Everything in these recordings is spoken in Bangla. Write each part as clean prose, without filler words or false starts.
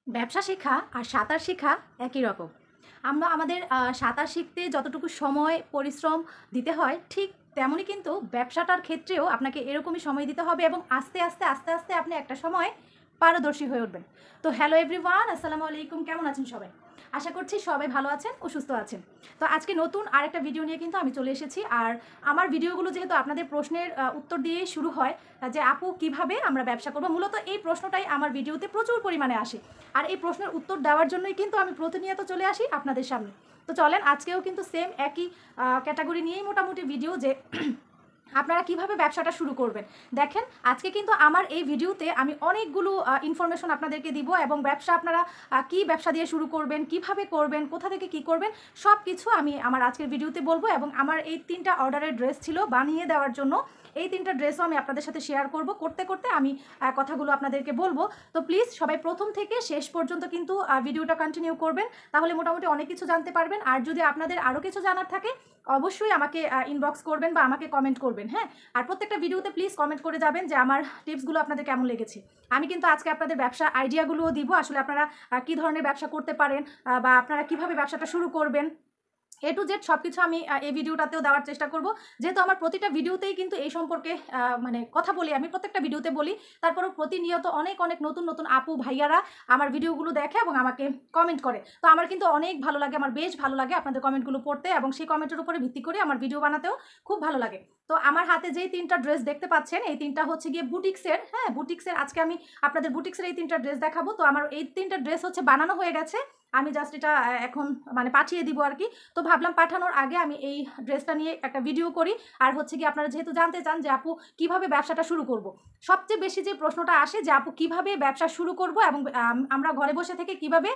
ব্যবসা শেখা আর সাঁতার শেখা একই রকম। আমরা আমাদের সাঁতার শিখতে যতটুকু সময় পরিশ্রম দিতে হয় ঠিক তেমনই কিন্তু ব্যবসাটার ক্ষেত্রেও আপনাকে এরকমই সময় দিতে হবে এবং আস্তে আস্তে আস্তে আস্তে আপনি একটা সময় পারদর্শী হয়ে উঠবেন। তো হ্যালো এভরিওয়ান, আসসালামু আলাইকুম। কেমন আছেন সবাই? আশা করছি সবাই ভালো আছেন ও সুস্থ আছেন। তো আজকে নতুন আরেকটা ভিডিও নিয়ে কিন্তু আমি চলে এসেছি। আর আমার ভিডিওগুলো যেহেতু আপনাদের প্রশ্নের উত্তর দিয়ে শুরু হয় যে আপু কিভাবে আমরা ব্যবসা করবো, মূলত এই প্রশ্নটাই আমার ভিডিওতে প্রচুর পরিমাণে আসে। আর এই প্রশ্নের উত্তর দেওয়ার জন্যই কিন্তু আমি প্রতিনিয়ত চলে আসি আপনাদের সামনে। তো চলেন আজকেও কিন্তু সেম একই ক্যাটাগরি নিয়েই মোটামুটি ভিডিও যে আপনারা কিভাবে ব্যবসাটা শুরু করবেন। দেখেন আজকে কিন্তু আমার এই ভিডিওতে আমি অনেকগুলো ইনফরমেশন আপনাদেরকে দিব এবং ব্যবসা আপনারা কি ব্যবসা দিয়ে শুরু করবেন, কিভাবে করবেন, কোথা থেকে কি করবেন, সব কিছু আমি আমার আজকের ভিডিওতে বলবো। এবং আমার এই 3টা অর্ডারের ড্রেস ছিল বানিয়ে দেওয়ার জন্য, এই 3টা ড্রেসও আমি আপনাদের সাথে শেয়ার করব। করতে করতে আমি কথাগুলো আপনাদেরকে বলবো। তো প্লিজ সবাই প্রথম থেকে শেষ পর্যন্ত কিন্তু ভিডিওটা কন্টিনিউ করবেন, তাহলে মোটামুটি অনেক কিছু জানতে পারবেন। আর যদি আপনাদের আরও কিছু জানার থাকে অবশ্যই আমাকে ইনবক্স করবেন বা আমাকে কমেন্ট করবেন। হ্যাঁ, আর প্রত্যেকটা ভিডিওতে প্লিজ কমেন্ট করে যাবেন যে আমার টিপসগুলো আপনাদের কেমন লেগেছে। আমি কিন্তু আজকে আপনাদের ব্যবসা আইডিয়াগুলোও দিব, আসলে আপনারা কী ধরনের ব্যবসা করতে পারেন বা আপনারা কিভাবে ব্যবসাটা শুরু করবেন, এ টু জেড সব কিছু আমি এই ভিডিওটাতেও দেওয়ার চেষ্টা করব। যেহেতু আমার প্রতিটা ভিডিওতেই কিন্তু এই সম্পর্কে মানে কথা বলি, আমি প্রত্যেকটা ভিডিওতে বলি, তারপরেও প্রতিনিয়ত অনেক অনেক নতুন নতুন আপু ভাইয়ারা আমার ভিডিওগুলো দেখে এবং আমাকে কমেন্ট করে। তো আমার কিন্তু অনেক ভালো লাগে, আমার বেশ ভালো লাগে আপনাদের কমেন্টগুলো পড়তে এবং সেই কমেন্টের উপরে ভিত্তি করে আমার ভিডিও বানাতেও খুব ভালো লাগে। তো আমার হাতে যেই 3টা ড্রেস দেখতে পাচ্ছেন, এই 3টা হচ্ছে গিয়ে বুটিক্সের। হ্যাঁ, বুটিক্সের আজকে আমি আপনাদের বুটিক্সের এই 3টা ড্রেস দেখাবো। তো আমার এই 3টা ড্রেস হচ্ছে বানানো হয়ে গেছে, আমি জাস্ট এটা এখন মানে পাঠিয়ে দিব আর কি। তো ভাবলাম পাঠানোর আগে আমি এই ড্রেসটা নিয়ে একটা ভিডিও করি। আর হচ্ছে কি আপনারা যেহেতু জানতে চান যে আপু কিভাবে ব্যবসাটা শুরু করব, সবচেয়ে বেশি যে প্রশ্নটা আসে যে আপু কিভাবে ব্যবসা শুরু করব এবং আমরা ঘরে বসে থেকে কিভাবে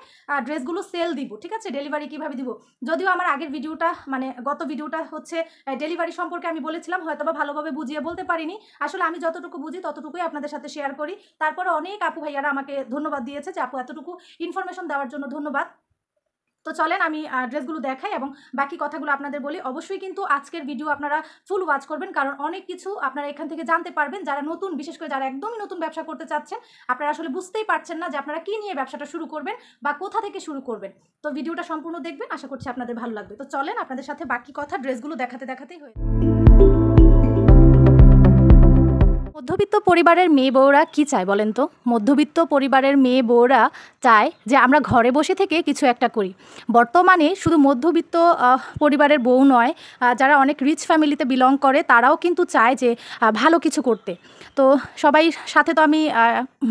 ড্রেসগুলো সেল দিব, ঠিক আছে, ডেলিভারি কিভাবে দিব। যদিও আমার আগের ভিডিওটা মানে গত ভিডিওটা হচ্ছে ডেলিভারি সম্পর্কে আমি বলেছিলাম, হয়তো বা ভালোভাবে বুঝিয়ে বলতে পারিনি। আসলে আমি যতটুকু বুঝি ততটুকুই আপনাদের সাথে শেয়ার করি। তারপরে অনেক আপু ভাইয়ারা আমাকে ধন্যবাদ দিয়েছে যে আপু এতটুকু ইনফরমেশন দেওয়ার জন্য ধন্যবাদ। তো চলেন আমি ড্রেসগুলো দেখাই এবং বাকি কথাগুলো আপনাদের বলি। অবশ্যই কিন্তু আজকের ভিডিও আপনারা ফুল ওয়াচ করবেন, কারণ অনেক কিছু আপনারা এখান থেকে জানতে পারবেন। যারা নতুন, বিশেষ করে যারা একদমই নতুন ব্যবসা করতে চাচ্ছেন, আপনারা আসলে বুঝতেই পারছেন না যে আপনারা কী নিয়ে ব্যবসাটা শুরু করবেন বা কোথা থেকে শুরু করবেন। তো ভিডিওটা সম্পূর্ণ দেখবেন, আশা করছি আপনাদের ভালো লাগবে। তো চলেন আপনাদের সাথে বাকি কথা ড্রেসগুলো দেখাতে দেখাতেই হয়ে মধ্যবিত্ত পরিবারের মেয়ে বউরা কি চায় বলেন তো? মধ্যবিত্ত পরিবারের মেয়ে বউরা চায় যে আমরা ঘরে বসে থেকে কিছু একটা করি। বর্তমানে শুধু মধ্যবিত্ত পরিবারের বউ নয়, যারা অনেক রিচ ফ্যামিলিতে বিলং করে তারাও কিন্তু চায় যে ভালো কিছু করতে। তো সবাই সাথে তো আমি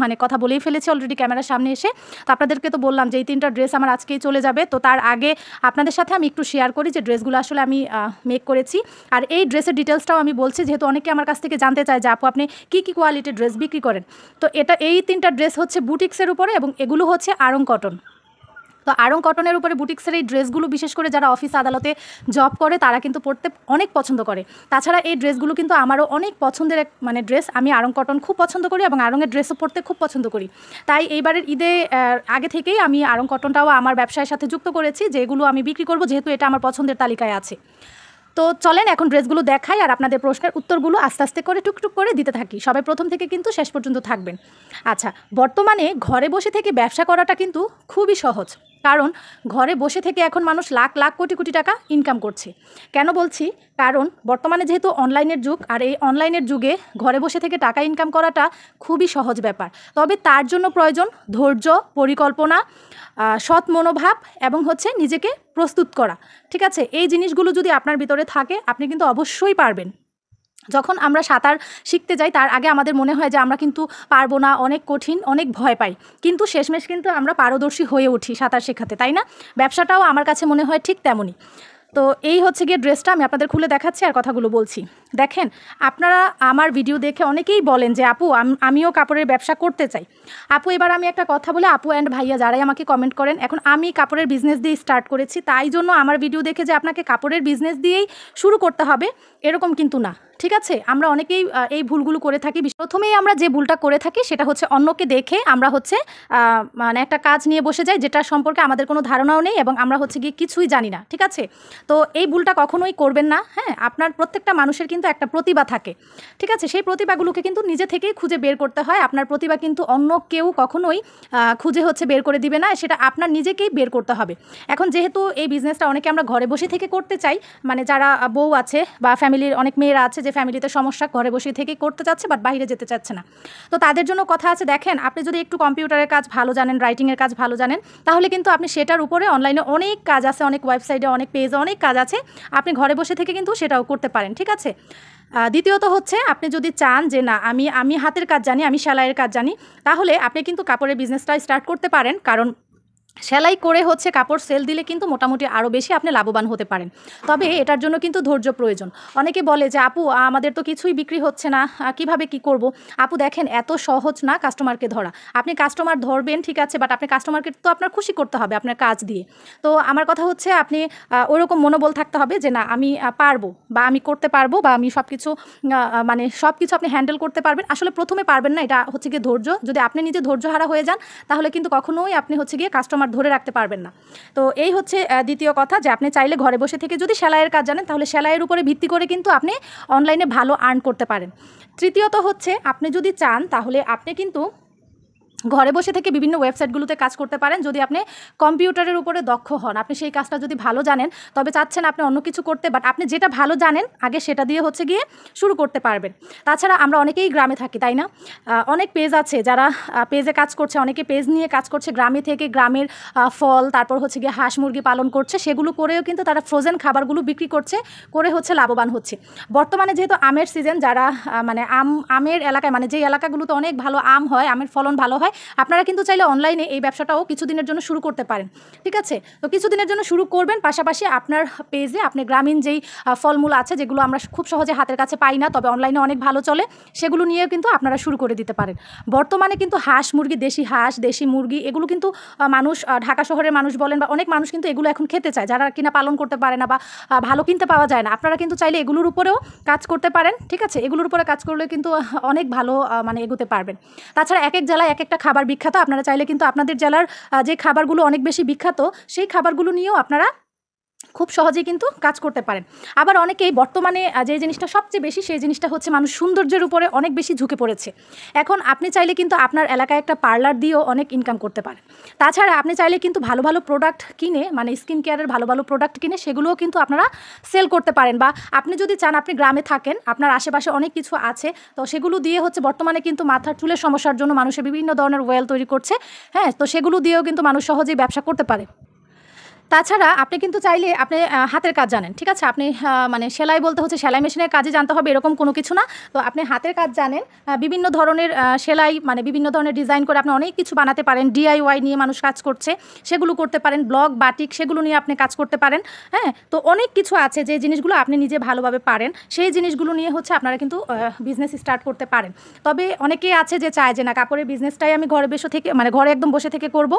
মানে কথা বলেই ফেলেছি অলরেডি ক্যামেরার সামনে এসে। তো আপনাদেরকে তো বললাম যে এই 3টা ড্রেস আমার আজকেই চলে যাবে। তো তার আগে আপনাদের সাথে আমি একটু শেয়ার করি যে ড্রেসগুলো আসলে আমি মেক করেছি। আর এই ড্রেসের ডিটেলসটাও আমি বলছি, যেহেতু অনেকে আমার কাছ থেকে জানতে চায় যে আপু আপনি কী কী কোয়ালিটির ড্রেস বিক্রি করেন। তো এই 3টা ড্রেস হচ্ছে বুটিক্সের উপরে এবং এগুলো হচ্ছে আড়ং কটন। তো আড়ং কটনের উপরে বুটিক্সের এই ড্রেসগুলো বিশেষ করে যারা অফিস আদালতে জব করে তারা কিন্তু পরতে অনেক পছন্দ করে। তাছাড়া এই ড্রেসগুলো কিন্তু আমারও অনেক পছন্দের এক মানে ড্রেস। আমি আড়ং কটন খুব পছন্দ করি এবং আড়ংয়ের ড্রেসও পরতে খুব পছন্দ করি। তাই এইবারের ঈদে আগে থেকেই আমি আড়ং কটনটাও আমার ব্যবসায়ের সাথে যুক্ত করেছি, যেগুলো আমি বিক্রি করব, যেহেতু এটা আমার পছন্দের তালিকায় আছে। তো চলেন এখন ড্রেসগুলো দেখাই আর আপনাদের প্রশ্নের উত্তরগুলো আস্তে আস্তে করে টুকটুক করে দিতে থাকি। সবাই প্রথম থেকে কিন্তু শেষ পর্যন্ত থাকবেন। আচ্ছা, বর্তমানে ঘরে বসে থেকে ব্যবসা করাটা কিন্তু খুবই সহজ, কারণ ঘরে বসে থেকে এখন মানুষ লাখ লাখ কোটি কোটি টাকা ইনকাম করছে। কেন বলছি? কারণ বর্তমানে যেহেতু অনলাইনের যুগ, আর এই অনলাইনের যুগে ঘরে বসে থেকে টাকা ইনকাম করাটা খুবই সহজ ব্যাপার। তবে তার জন্য প্রয়োজন ধৈর্য, পরিকল্পনা, সৎ মনোভাব এবং হচ্ছে নিজেকে প্রস্তুত করা। ঠিক আছে, এই জিনিসগুলো যদি আপনার ভিতরে থাকে আপনি কিন্তু অবশ্যই পারবেন। যখন আমরা সাঁতার শিখতে যাই তার আগে আমাদের মনে হয় যে আমরা কিন্তু পারবো না, অনেক কঠিন, অনেক ভয় পাই, কিন্তু শেষমেশ কিন্তু আমরা পারদর্শী হয়ে উঠি সাঁতার শেখাতে, তাই না? ব্যবসাটাও আমার কাছে মনে হয় ঠিক তেমনই। তো এই হচ্ছে গিয়ে ড্রেসটা, আমি আপনাদের খুলে দেখাচ্ছি আর কথাগুলো বলছি। দেখেন, আপনারা আমার ভিডিও দেখে অনেকেই বলেন যে আপু আমিও কাপড়ের ব্যবসা করতে চাই। আপু এবার আমি একটা কথা বলে, আপু অ্যান্ড ভাইয়া যারাই আমাকে কমেন্ট করেন, এখন আমি কাপড়ের বিজনেস দিয়ে স্টার্ট করেছি, তাই জন্য আমার ভিডিও দেখে যে আপনাকে কাপড়ের বিজনেস দিয়েই শুরু করতে হবে এরকম কিন্তু না। ঠিক আছে? আমরা অনেকেই এই ভুলগুলো করে থাকি। প্রথমেই আমরা যে ভুলটা করে থাকি সেটা হচ্ছে অন্যকে দেখে আমরা হচ্ছে মানে একটা কাজ নিয়ে বসে যাই যেটা সম্পর্কে আমাদের কোনো ধারণাও নেই এবং আমরা হচ্ছে গিয়ে কিছুই জানি না। ঠিক আছে? তো এই ভুলটা কখনোই করবেন না। হ্যাঁ? আপনার প্রত্যেকটা মানুষের কিন্তু একটা প্রতিভা থাকে। ঠিক আছে? সেই প্রতিভাগুলোকে কিন্তু নিজে থেকেই খুঁজে বের করতে হয়। আপনার প্রতিভা কিন্তু অন্য কেউ কখনোই খুঁজে হচ্ছে বের করে দিবে না। সেটা আপনার নিজেকেই বের করতে হবে। এখন যেহেতু এই বিজনেসটা অনেকে আমরা ঘরে বসে থেকে করতে চাই, মানে যারা বউ আছে বা ফ্যামিলির অনেক মেয়েরা আছে যে ফ্যামিলিতে সমস্যা, ঘরে বসে থেকে করতে চাচ্ছে বাট বাইরে যেতে চাচ্ছে না। তো তাদের জন্য কথা আছে, দেখেন আপনি যদি একটু কম্পিউটারের কাজ ভালো জানেন, রাইটিংয়ের কাজ ভালো জানেন, তাহলে কিন্তু আপনি সেটার উপরে অনলাইনে অনেক কাজ আছে, অনেক ওয়েবসাইটে, অনেক পেজে অনেক কাজ আছে, আপনি ঘরে বসে থেকে কিন্তু সেটাও করতে পারেন। ঠিক আছে? দ্বিতীয়ত হচ্ছে আপনি যদি চান যে না আমি হাতের কাজ জানি, আমি সেলাইয়ের কাজ জানি, তাহলে আপনি কিন্তু কাপড়ের বিজনেসটা স্টার্ট করতে পারেন। কারণ সেলাই করে হচ্ছে কাপড় সেল দিলে কিন্তু মোটামুটি আরও বেশি আপনি লাভবান হতে পারেন। তবে এটার জন্য কিন্তু ধৈর্য প্রয়োজন। অনেকে বলে যে আপু আমাদের তো কিছুই বিক্রি হচ্ছে না, কিভাবে কি করব? আপু দেখেন এত সহজ না কাস্টমারকে ধরা। আপনি কাস্টমার ধরবেন ঠিক আছে, বাট আপনি কাস্টমারকে তো আপনার খুশি করতে হবে আপনার কাজ দিয়ে। তো আমার কথা হচ্ছে আপনি ওরকম মনোবল থাকতে হবে যে না আমি পারবো বা আমি করতে পারবো বা আমি সব কিছু মানে সব কিছু আপনি হ্যান্ডেল করতে পারবেন। আসলে প্রথমে পারবেন না, এটা হচ্ছে গিয়ে ধৈর্য। যদি আপনি নিজে ধৈর্যহারা হয়ে যান তাহলে কিন্তু কখনোই আপনি হচ্ছে গিয়ে কাস্টমার ধরে রাখতে পারবেন না। তো এই হচ্ছে দ্বিতীয় কথা, যে আপনি চাইলে ঘরে বসে থেকে যদি সেলাইয়ের কাজ জানেন তাহলে সেলাইয়ের উপরে ভিত্তি করে কিন্তু আপনি অনলাইনে ভালো আর্ন করতে পারেন। তৃতীয়ত হচ্ছে আপনি যদি চান তাহলে আপনি কিন্তু ঘরে বসে থেকে বিভিন্ন ওয়েবসাইটগুলোতে কাজ করতে পারেন। যদি আপনি কম্পিউটারের উপরে দক্ষ হন, আপনি সেই কাজটা যদি ভালো জানেন, তবে চাচ্ছেন আপনি অন্য কিছু করতে, বাট আপনি যেটা ভালো জানেন আগে সেটা দিয়ে হচ্ছে গিয়ে শুরু করতে পারবেন। তাছাড়া আমরা অনেকেই গ্রামে থাকি, তাই না? অনেক পেজ আছে যারা পেজে কাজ করছে, অনেকে পেজ নিয়ে কাজ করছে গ্রামে থেকে, গ্রামের ফল, তারপর হচ্ছে গিয়ে হাঁস মুরগি পালন করছে, সেগুলো করেও কিন্তু তারা ফ্রোজেন খাবারগুলো বিক্রি করছে, করে হচ্ছে লাভবান হচ্ছে। বর্তমানে যেহেতু আমের সিজন, যারা মানে আমের এলাকায়, মানে যেই এলাকাগুলোতে অনেক ভালো আম হয়, আমের ফলন ভালো হয়, আপনারা কিন্তু চাইলে অনলাইনে এই ব্যবসাটাও কিছুদিনের জন্য শুরু করতে পারেন। ঠিক আছে? তো কিছুদিনের জন্য শুরু করবেন, পাশাপাশি আপনার পেজে আপনি গ্রামীণ যেই ফলমূল আছে যেগুলো আমরা খুব সহজে হাতের কাছে পাই না, তবে অনলাইনে অনেক ভালো চলে, সেগুলো নিয়েও কিন্তু আপনারা শুরু করে দিতে পারেন। বর্তমানে কিন্তু হাঁস মুরগি, দেশি হাঁস, দেশি মুরগি, এগুলো কিন্তু মানুষ, ঢাকা শহরের মানুষ বলেন বা অনেক মানুষ কিন্তু এগুলো এখন খেতে চায়, যারা কিনা পালন করতে পারে না বা ভালো কিনতে পাওয়া যায় না। আপনারা কিন্তু চাইলে এগুলোর উপরেও কাজ করতে পারেন। ঠিক আছে? এগুলোর উপরে কাজ করলে কিন্তু অনেক ভালো মানে এগোতে পারবেন। তাছাড়া এক এক জেলায় এক একটা খাবার বিখ্যাত, আপনারা চাইলে কিন্তু আপনাদের জেলার যে খাবারগুলো অনেক বেশি বিখ্যাত সেই খাবারগুলো নিয়েও আপনারা খুব সহজেই কিন্তু কাজ করতে পারেন। আবার অনেকেই বর্তমানে যে জিনিসটা সবচেয়ে বেশি, সেই জিনিসটা হচ্ছে মানুষ সৌন্দর্যের উপরে অনেক বেশি ঝুঁকে পড়েছে। এখন আপনি চাইলে কিন্তু আপনার এলাকায় একটা পার্লার দিয়েও অনেক ইনকাম করতে পারেন। তাছাড়া আপনি চাইলে কিন্তু ভালো ভালো প্রোডাক্ট কিনে, মানে স্কিন কেয়ারের ভালো ভালো প্রোডাক্ট কিনে সেগুলোও কিন্তু আপনারা সেল করতে পারেন। বা আপনি যদি চান, আপনি গ্রামে থাকেন, আপনার আশেপাশে অনেক কিছু আছে, তো সেগুলো দিয়ে হচ্ছে বর্তমানে কিন্তু মাথার চুলের সমস্যার জন্য মানুষের বিভিন্ন ধরনের ওয়েল তৈরি করছে। হ্যাঁ, তো সেগুলো দিয়েও কিন্তু মানুষ সহজেই ব্যবসা করতে পারে। তাছাড়া আপনি কিন্তু চাইলে আপনি হাতের কাজ জানেন, ঠিক আছে? আপনি মানে সেলাই বলতে হচ্ছে সেলাই মেশিনের কাজে জানতে হবে এরকম কোনো কিছু না। তো আপনি হাতের কাজ জানেন, বিভিন্ন ধরনের সেলাই, মানে বিভিন্ন ধরনের ডিজাইন করে আপনি অনেক কিছু বানাতে পারেন। DIY নিয়ে মানুষ কাজ করছে, সেগুলো করতে পারেন। ব্লগ, বাটিক, সেগুলো নিয়ে আপনি কাজ করতে পারেন। হ্যাঁ, তো অনেক কিছু আছে যে জিনিসগুলো আপনি নিজে ভালোভাবে পারেন, সেই জিনিসগুলো নিয়ে হচ্ছে আপনারা কিন্তু বিজনেস স্টার্ট করতে পারেন। তবে অনেকেই আছে যে চায় যে না কাপড়ের বিজনেসটাই আমি ঘরে বসে থেকে, মানে ঘরে একদম বসে থেকে করব।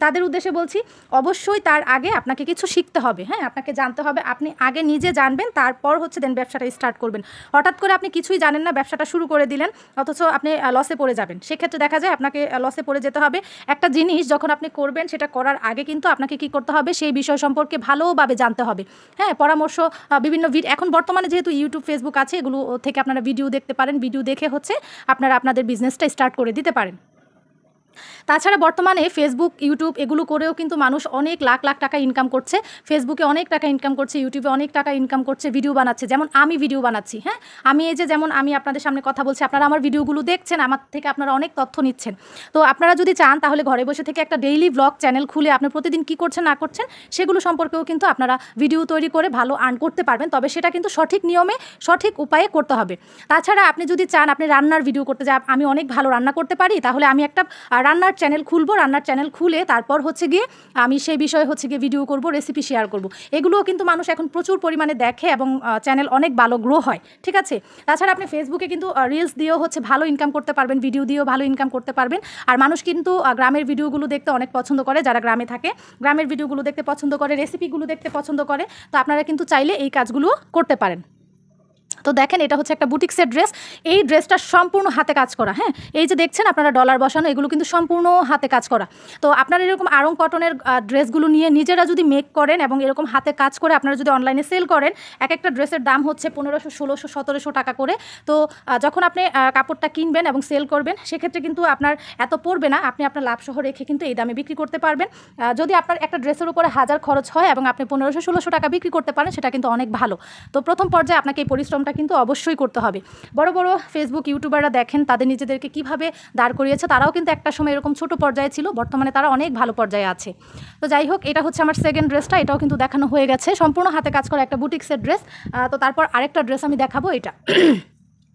তাদের উদ্দেশ্যে বলছি, অবশ্যই তার আগে আপনাকে কিছু শিখতে হবে। হ্যাঁ, আপনাকে জানতে হবে। আপনি আগে নিজে জানবেন, তারপর হচ্ছে দেন ব্যবসাটা স্টার্ট করবেন। হঠাৎ করে আপনি কিছুই জানেন না, ব্যবসাটা শুরু করে দিলেন, অথচ আপনি লসে পড়ে যাবেন। সেক্ষেত্রে দেখা যায় আপনাকে লসে পড়ে যেতে হবে। একটা জিনিস যখন আপনি করবেন, সেটা করার আগে কিন্তু আপনাকে কি করতে হবে, সেই বিষয় সম্পর্কে ভালোভাবে জানতে হবে। হ্যাঁ, পরামর্শ, বিভিন্ন এখন বর্তমানে যেহেতু ইউটিউব, ফেসবুক আছে, এগুলো থেকে আপনারা ভিডিও দেখতে পারেন। ভিডিও দেখে হচ্ছে আপনারা আপনাদের বিজনেসটা স্টার্ট করে দিতে পারেন। তাছাড়া বর্তমানে ফেসবুক, ইউটিউব এগুলো করেও কিন্তু মানুষ অনেক লাখ লাখ টাকা ইনকাম করছে। ফেসবুকে অনেক টাকা ইনকাম করছে, ইউটিউবে অনেক টাকা ইনকাম করছে, ভিডিও বানাচ্ছে। যেমন আমি ভিডিও বানাচ্ছি, হ্যাঁ, আমি এই যে যেমন আমি আপনাদের সামনে কথা বলছি, আপনারা আমার ভিডিওগুলো দেখছেন, আমার থেকে আপনারা অনেক তথ্য নিচ্ছেন। তো আপনারা যদি চান তাহলে ঘরে বসে থেকে একটা ডেইলি ব্লগ চ্যানেল খুলে আপনি প্রতিদিন কী করছেন না করছেন সেগুলো সম্পর্কেও কিন্তু আপনারা ভিডিও তৈরি করে ভালো আর্ন করতে পারবেন। তবে সেটা কিন্তু সঠিক নিয়মে, সঠিক উপায়ে করতে হবে। তাছাড়া আপনি যদি চান আপনি রান্নার ভিডিও করতে, যা আমি অনেক ভালো রান্না করতে পারি, তাহলে আমি একটা রান্নার চ্যানেল খুলবো। রান্নার চ্যানেল খুলে তারপর হচ্ছে গিয়ে আমি সেই বিষয়ে হচ্ছে গিয়ে ভিডিও করব, রেসিপি শেয়ার করব। এগুলোও কিন্তু মানুষ এখন প্রচুর পরিমাণে দেখে এবং চ্যানেল অনেক ভালো গ্রো হয়। ঠিক আছে? তাছাড়া আপনি ফেসবুকে কিন্তু রিলস দিয়েও হচ্ছে ভালো ইনকাম করতে পারবেন, ভিডিও দিয়েও ভালো ইনকাম করতে পারবেন। আর মানুষ কিন্তু গ্রামের ভিডিওগুলো দেখতে অনেক পছন্দ করে, যারা গ্রামে থাকে গ্রামের ভিডিওগুলো দেখতে পছন্দ করে, রেসিপিগুলো দেখতে পছন্দ করে। তো আপনারা কিন্তু চাইলে এই কাজগুলো করতে পারেন। তো দেখেন এটা হচ্ছে একটা বুটিক্সের ড্রেস। এই ড্রেসটা সম্পূর্ণ হাতে কাজ করা। হ্যাঁ, এই যে দেখছেন আপনারা ডলার বসানো, এগুলো কিন্তু সম্পূর্ণ হাতে কাজ করা। তো আপনারা এরকম আড়ং কটনের ড্রেসগুলো নিয়ে নিজেরা যদি মেক করেন এবং এরকম হাতে কাজ করে আপনারা যদি অনলাইনে সেল করেন, এক একটা ড্রেসের দাম হচ্ছে 1500, 1600, 1700 টাকা করে। তো যখন আপনি কাপড়টা কিনবেন এবং সেল করবেন, সেক্ষেত্রে কিন্তু আপনার এত পড়বে না, আপনি আপনার লাভ সহ রেখে কিন্তু এই দামে বিক্রি করতে পারবেন। যদি আপনার একটা ড্রেসের উপরে 1000 খরচ হয় এবং আপনি 1500, 1600 টাকা বিক্রি করতে পারেন, সেটা কিন্তু অনেক ভালো। তো প্রথম পর্যায়ে আপনাকে এই পরিশ্রমটা কিন্তু অবশ্যই করতে হবে। বড় বড় ফেসবুক ইউটিউবাররা দেখেন তাদের নিজেদেরকে কিভাবে দাঁড় করিয়েছে, তারাও কিন্তু একটা সময় এরকম ছোট পর্যায়ে ছিল, বর্তমানে তারা অনেক ভালো পর্যায়ে আছে। তো যাই হোক, এটা হচ্ছে আমার সেকেন্ড ড্রেসটা, এটাও কিন্তু দেখানো হয়ে গেছে, সম্পূর্ণ হাতে কাজ করা একটা বুটিক্সের ড্রেস। তো তারপর আরেকটা ড্রেস আমি দেখাবো। এটা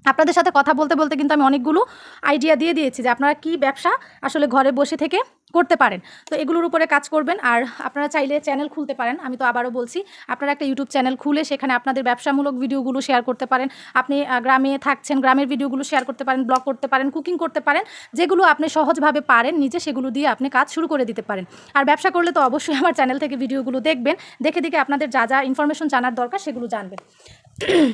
আপনাদের সাথে কথা বলতে বলতে কিন্তু আমি অনেকগুলো আইডিয়া দিয়ে দিয়েছি যে আপনারা কি ব্যবসা আসলে ঘরে বসে থেকে করতে পারেন। তো এগুলোর উপরে কাজ করবেন। আর আপনারা চাইলে চ্যানেল খুলতে পারেন। আমি তো আবারও বলছি, আপনারা একটা ইউটিউব চ্যানেল খুলে সেখানে আপনাদের ব্যবসামূলক ভিডিওগুলো শেয়ার করতে পারেন। আপনি গ্রামে থাকছেন, গ্রামের ভিডিওগুলো শেয়ার করতে পারেন, ব্লগ করতে পারেন, কুকিং করতে পারেন, যেগুলো আপনি সহজভাবে পারেন নিজে, সেগুলো দিয়ে আপনি কাজ শুরু করে দিতে পারেন। আর ব্যবসা করলে তো অবশ্যই আমার চ্যানেল থেকে ভিডিওগুলো দেখবেন, দেখে দেখে আপনাদের যা যা ইনফরমেশন জানার দরকার সেগুলো জানবেন।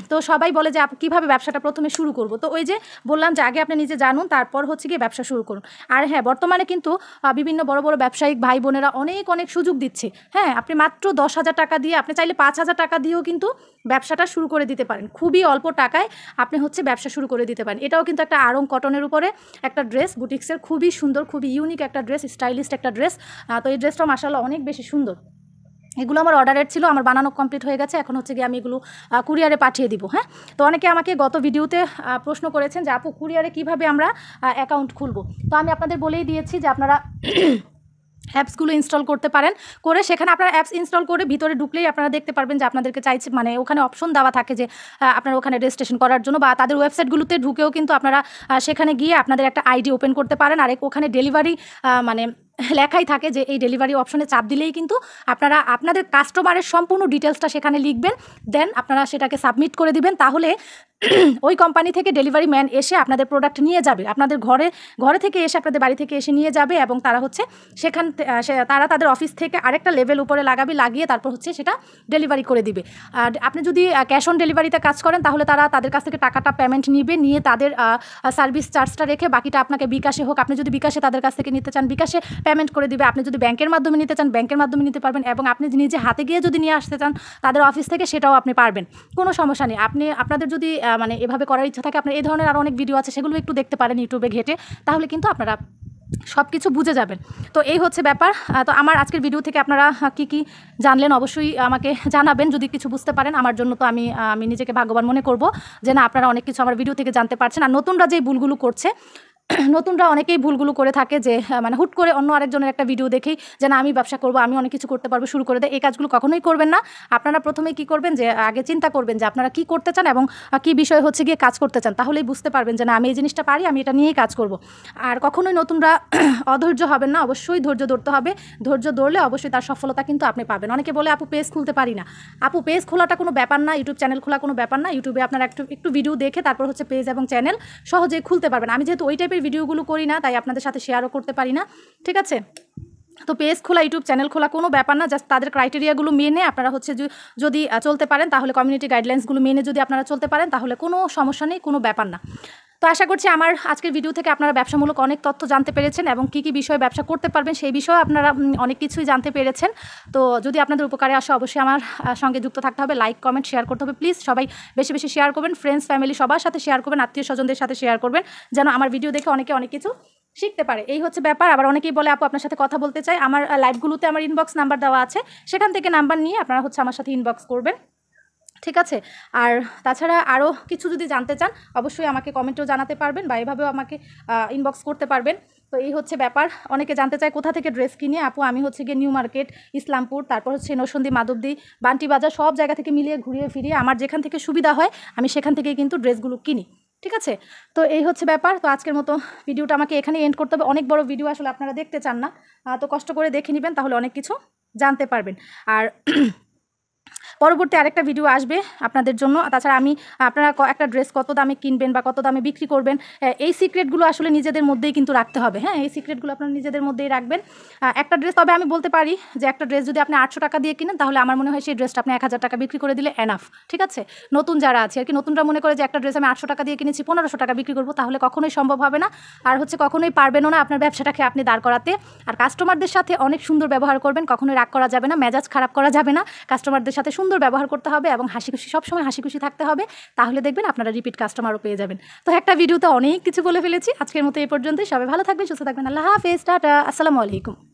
তো সবাই বলে যে কীভাবে ব্যবসাটা প্রথমে শুরু করব। তো ওই যে বললাম যে আগে আপনি নিজে জানুন, তারপর হচ্ছে গিয়ে ব্যবসা শুরু করুন। আর হ্যাঁ, বর্তমানে কিন্তু বিভিন্ন বড় বড় ব্যবসায়িক ভাই বোনেরা অনেক অনেক সুযোগ দিচ্ছে। হ্যাঁ, আপনি মাত্র 10,000 টাকা দিয়ে, আপনি চাইলে 5,000 টাকা দিয়েও কিন্তু ব্যবসাটা শুরু করে দিতে পারেন। খুবই অল্প টাকায় আপনি হচ্ছে ব্যবসা শুরু করে দিতে পারেন। এটাও কিন্তু একটা আড়ং কটনের উপরে একটা ড্রেস, বুটিক্সের, খুবই সুন্দর, খুবই ইউনিক একটা ড্রেস, স্টাইলিস্ট একটা ড্রেস। তো এই ড্রেসটা মাশাআল্লাহ অনেক বেশি সুন্দর। এগুলো আমার অর্ডারের ছিল, আমার বানানো কমপ্লিট হয়ে গেছে। এখন হচ্ছে গিয়ে আমি এগুলো কুরিয়ারে পাঠিয়ে দিব। হ্যাঁ, তো অনেকে আমাকে গত ভিডিওতে প্রশ্ন করেছেন যে আপু কুরিয়ারে কীভাবে আমরা অ্যাকাউন্ট খুলব। তো আমি আপনাদের বলেই দিয়েছি যে আপনারা অ্যাপসগুলো ইনস্টল করতে পারেন। করে সেখানে আপনারা অ্যাপস ইনস্টল করে ভিতরে ঢুকলেই আপনারা দেখতে পারবেন যে আপনাদেরকে চাইছে, মানে ওখানে অপশন দেওয়া থাকে যে আপনারা ওখানে রেজিস্ট্রেশন করার জন্য, বা তাদের ওয়েবসাইটগুলোতে ঢুকেও কিন্তু আপনারা সেখানে গিয়ে আপনাদের একটা আইডি ওপেন করতে পারেন। আর ওখানে ডেলিভারি মানে লেখাই থাকে যে এই ডেলিভারি অপশনে চাপ দিলেই কিন্তু আপনারা আপনাদের কাস্টমারের সম্পূর্ণ ডিটেলসটা সেখানে লিখবেন, দেন আপনারা সেটাকে সাবমিট করে দিবেন। তাহলে ওই কোম্পানি থেকে ডেলিভারি ম্যান এসে আপনাদের প্রোডাক্ট নিয়ে যাবে, আপনাদের ঘরে থেকে এসে আপনাদের বাড়ি থেকে এসে নিয়ে যাবে, এবং তারা হচ্ছে তারা তাদের অফিস থেকে আরেকটা লেভেল উপরে লাগিয়ে তারপর হচ্ছে সেটা ডেলিভারি করে দিবে। আর আপনি যদি ক্যাশ অন ডেলিভারিতে কাজ করেন, তাহলে তারা তাদের কাছ থেকে টাকাটা পেমেন্ট নিবে, নিয়ে তাদের সার্ভিস চার্জটা রেখে বাকিটা আপনাকে বিকাশে হোক, আপনি যদি বিকাশে তাদের কাছ থেকে নিতে চান বিকাশে পেমেন্ট করে দিবে, আপনি যদি ব্যাংকের মাধ্যমে নিতে চান ব্যাংকের মাধ্যমে নিতে পারবেন, এবং আপনি নিজে হাতে গিয়ে যদি নিয়ে আসতে চান তাদের অফিস থেকে, সেটাও আপনি পারবেন, কোনো সমস্যা নেই। আপনাদের যদি মানে এভাবে করার ইচ্ছা থাকে, আপনার এই ধরনের আরও অনেক ভিডিও আছে, সেগুলো একটু দেখতে পারেন ইউটিউবে ঘেটে, তাহলে কিন্তু আপনারা সব কিছু বুঝে যাবেন। তো এই হচ্ছে ব্যাপার। তো আমার আজকের ভিডিও থেকে আপনারা কি জানলেন অবশ্যই আমাকে জানাবেন, যদি কিছু বুঝতে পারেন আমার জন্য তো আমি নিজেকে ভাগ্যবান মনে করব যে না, আপনারা অনেক কিছু আমার ভিডিও থেকে জানতে পারছেন। আর নতুনরা যেই ভুলগুলো করছে, নতুনরা অনেকেই ভুলগুলো করে থাকে যে মানে হুট করে অন্য আরেকজনের একটা ভিডিও দেখেই যে না আমি ব্যবসা করবো, আমি অনেক কিছু করতে পারবো, শুরু করে দেয়। এই কাজগুলো কখনোই করবেন না। আপনারা প্রথমেই কি করবেন যে আগে চিন্তা করবেন যে আপনারা কি করতে চান এবং কি বিষয় হচ্ছে গিয়ে কাজ করতে চান, তাহলেই বুঝতে পারবেন যে না আমি এই জিনিসটা পারি, আমি এটা নিয়েই কাজ করব। আর কখনোই নতুনরা অধৈর্য হবেন না, অবশ্যই ধৈর্য ধরতে হবে। ধৈর্য ধরলে অবশ্যই তার সফলতা কিন্তু আপনি পাবেন। অনেকে বলে আপু পেজ খুলতে পারি না। আপু পেজ খোলাটা কোনো ব্যাপার না, ইউটিউব চ্যানেল খোলা কোনো ব্যাপার না। ইউটিউবে আপনারা একটু ভিডিও দেখে তারপর হচ্ছে পেজ এবং চ্যানেল সহজেই খুলতে পারবেন। আমি যেহেতু ওই টাইপের ভিডিওগুলো করি না, তাই আপনাদের সাথে শেয়ারও করতে পারি না, ঠিক আছে। তো পেজ খোলা, ইউটিউব চ্যানেল খোলা কোনো ব্যাপার না, জাস্ট তাদের ক্রাইটেরিয়াগুলো মেনে আপনারা হচ্ছে যদি চলতে পারেন, তাহলে কমিউনিটি গাইডলাইন্সগুলো মেনে যদি আপনারা চলতে পারেন, তাহলে কোনো সমস্যা নেই, কোনো ব্যাপার না। তো আশা করছি আমার আজকের ভিডিও থেকে আপনারা ব্যবসামূলক অনেক তথ্য জানতে পেরেছেন, এবং কী কী বিষয়ে ব্যবসা করতে পারবেন সেই বিষয়ে আপনারা অনেক কিছুই জানতে পেরেছেন। তো যদি আপনাদের উপকারে আসে, অবশ্যই আমার সঙ্গে যুক্ত থাকতে হবে, লাইক কমেন্ট শেয়ার করতে হবে। প্লিজ সবাই বেশি বেশি শেয়ার করবেন, ফ্রেন্ডস ফ্যামিলি সবার সাথে শেয়ার করবেন, আত্মীয় স্বজনদের সাথে শেয়ার করবেন, যেন আমার ভিডিও দেখে অনেকে অনেক কিছু শিখতে পারে। এই হচ্ছে ব্যাপার। আবার অনেকেই বলে আপু আপনার সাথে কথা বলতে চাই। আমার লাইভগুলোতে আমার ইনবক্স নাম্বার দেওয়া আছে, সেখান থেকে নাম্বার নিয়ে আপনারা হচ্ছে আমার সাথে ইনবক্স করবেন, ঠিক আছে। আর তাছাড়া আরও কিছু যদি জানতে চান, অবশ্যই আমাকে কমেন্টেও জানাতে পারবেন, বা এভাবেও আমাকে ইনবক্স করতে পারবেন। তো এই হচ্ছে ব্যাপার। অনেকে জানতে চায় কোথা থেকে ড্রেস কিনে। আপু আমি হচ্ছে গিয়ে নিউ মার্কেট, ইসলামপুর, তারপর হচ্ছে নরসিংদী, মাধবদী, বান্টি বাজার, সব জায়গা থেকে মিলিয়ে ঘুরিয়ে ফিরিয়ে আমার যেখান থেকে সুবিধা হয় আমি সেখান থেকেই কিন্তু ড্রেসগুলো কিনি, ঠিক আছে। তো এই হচ্ছে ব্যাপার। তো আজকের মতো ভিডিওটা আমাকে এখানে এন্ড করতে হবে। অনেক বড় ভিডিও আসলে আপনারা দেখতে চান না, তো কষ্ট করে দেখে নেবেন, তাহলে অনেক কিছু জানতে পারবেন। আর পরবর্তী আরেকটা ভিডিও আসবে আপনাদের জন্য। তাছাড়া আমি আপনারা একটা ড্রেস কত দামে কিনবেন বা কত দামে বিক্রি করবেন, এই সিক্রেটগুলো আসলে নিজেদের মধ্যেই কিন্তু রাখতে হবে। হ্যাঁ, এই সিক্রেটগুলো আপনারা নিজেদের মধ্যেই রাখবেন। একটা ড্রেস, তবে আমি বলতে পারি যে একটা ড্রেস যদি আপনি 800 টাকা দিয়ে কিনেন, তাহলে আমার মনে হয় সেই ড্রেসটা আপনি 1000 টাকা বিক্রি করে দিলে এনাফ। ঠিক আছে? নতুন যারা আছে আর কি, নতুনরা মনে করে যে একটা ড্রেস আমি 800 টাকা দিয়ে কিনেছি, 1500 টাকা বিক্রি করবো, তাহলে কখনোই সম্ভব হবে না। আর হচ্ছে কখনোই পারবেনও না আপনার ব্যবসাটাকে আপনি দাঁড় করাতে। আর কাস্টমারদের সাথে অনেক সুন্দর ব্যবহার করবেন, কখনোই রাগ করা যাবে না, মেজাজ খারাপ করা যাবে না। কাস্টমারদের সাথে সুন্দর ব্যবহার করতে হবে এবং হাসি খুশি, সবসময় হাসি খুশি থাকতে হবে। তাহলে দেখবেন আপনারা রিপিট কাস্টমারও পেয়ে যাবেন। তো একটা ভিডিওতে অনেক কিছু বলে ফেলেছি, আজকের মতো এই পর্যন্তই। সবাই ভালো থাকবেন, সুস্থ থাকবেন। আল্লাহ হাফেজ, টাটা, আসসালামু আলাইকুম।